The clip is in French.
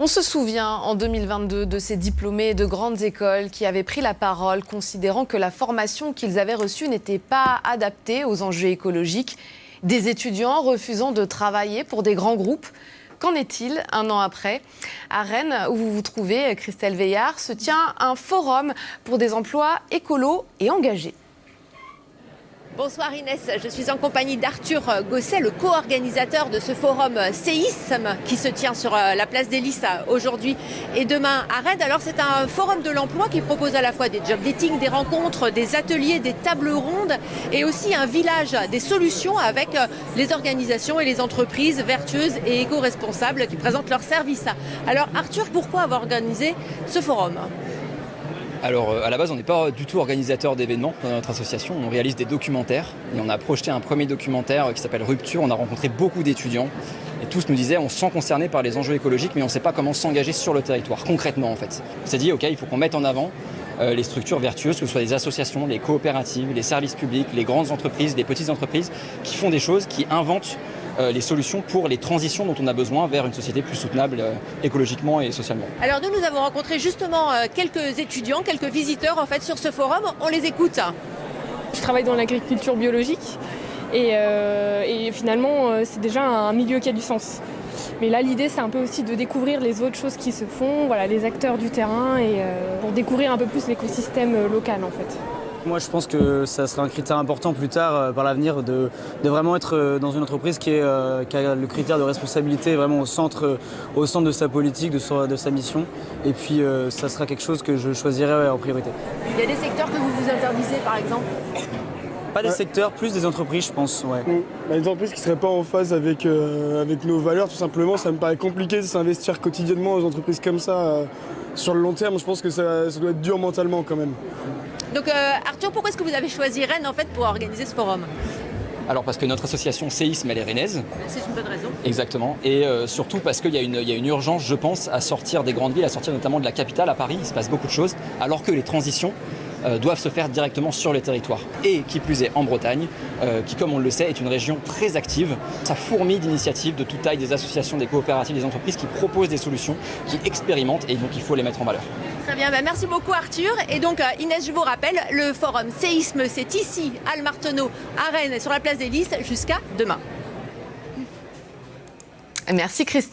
On se souvient en 2022 de ces diplômés de grandes écoles qui avaient pris la parole considérant que la formation qu'ils avaient reçue n'était pas adaptée aux enjeux écologiques. Des étudiants refusant de travailler pour des grands groupes. Qu'en est-il un an après? À Rennes, où vous vous trouvez, Christelle Veillard, se tient un forum pour des emplois écolos et engagés. Bonsoir Inès, je suis en compagnie d'Arthur Gosset, le co-organisateur de ce forum Séisme qui se tient sur la place des Lys aujourd'hui et demain à Rennes. Alors c'est un forum de l'emploi qui propose à la fois des job dating, des rencontres, des ateliers, des tables rondes et aussi un village des solutions avec les organisations et les entreprises vertueuses et éco-responsables qui présentent leurs services. Alors Arthur, pourquoi avoir organisé ce forum ? Alors à la base on n'est pas du tout organisateur d'événements dans notre association, on réalise des documentaires et on a projeté un premier documentaire qui s'appelle Rupture. On a rencontré beaucoup d'étudiants et tous nous disaient on se sent concerné par les enjeux écologiques mais on ne sait pas comment s'engager sur le territoire concrètement en fait. On s'est dit ok, il faut qu'on mette en avant les structures vertueuses, que ce soit les associations, les coopératives, les services publics, les grandes entreprises, les petites entreprises qui font des choses, qui inventent les solutions pour les transitions dont on a besoin vers une société plus soutenable écologiquement et socialement. Alors nous avons rencontré justement quelques étudiants, quelques visiteurs en fait sur ce forum. On les écoute. Je travaille dans l'agriculture biologique et finalement c'est déjà un milieu qui a du sens. Mais là l'idée c'est un peu aussi de découvrir les autres choses qui se font, voilà, les acteurs du terrain et pour découvrir un peu plus l'écosystème local en fait. Moi, je pense que ça sera un critère important plus tard, par l'avenir, de vraiment être dans une entreprise qui a le critère de responsabilité vraiment au centre de sa politique, de sa mission. Et puis, ça sera quelque chose que je choisirai en priorité. Il y a des secteurs que vous vous interdisez, par exemple ? Pas des secteurs, plus des entreprises, je pense. Ouais. Des entreprises qui ne seraient pas en phase avec nos valeurs, tout simplement. Ça me paraît compliqué de s'investir quotidiennement dans des entreprises comme ça. Sur le long terme, je pense que ça doit être dur mentalement quand même. Donc Arthur, pourquoi est-ce que vous avez choisi Rennes en fait pour organiser ce forum ? Alors parce que notre association Séisme, elle est rennaise. C'est une bonne raison. Exactement. Et surtout parce qu'il y a une urgence, je pense, à sortir des grandes villes, à sortir notamment de la capitale, à Paris. Il se passe beaucoup de choses, alors que les transitions doivent se faire directement sur les territoires. Et qui plus est en Bretagne, qui comme on le sait est une région très active. Ça fourmille d'initiatives de toute taille, des associations, des coopératives, des entreprises qui proposent des solutions, qui expérimentent et donc il faut les mettre en valeur. Très bien, merci beaucoup Arthur. Et donc Inès, je vous rappelle, le forum Séisme, c'est ici, à Le Marteneau, à Rennes, sur la place des Lys, jusqu'à demain. Merci Christelle.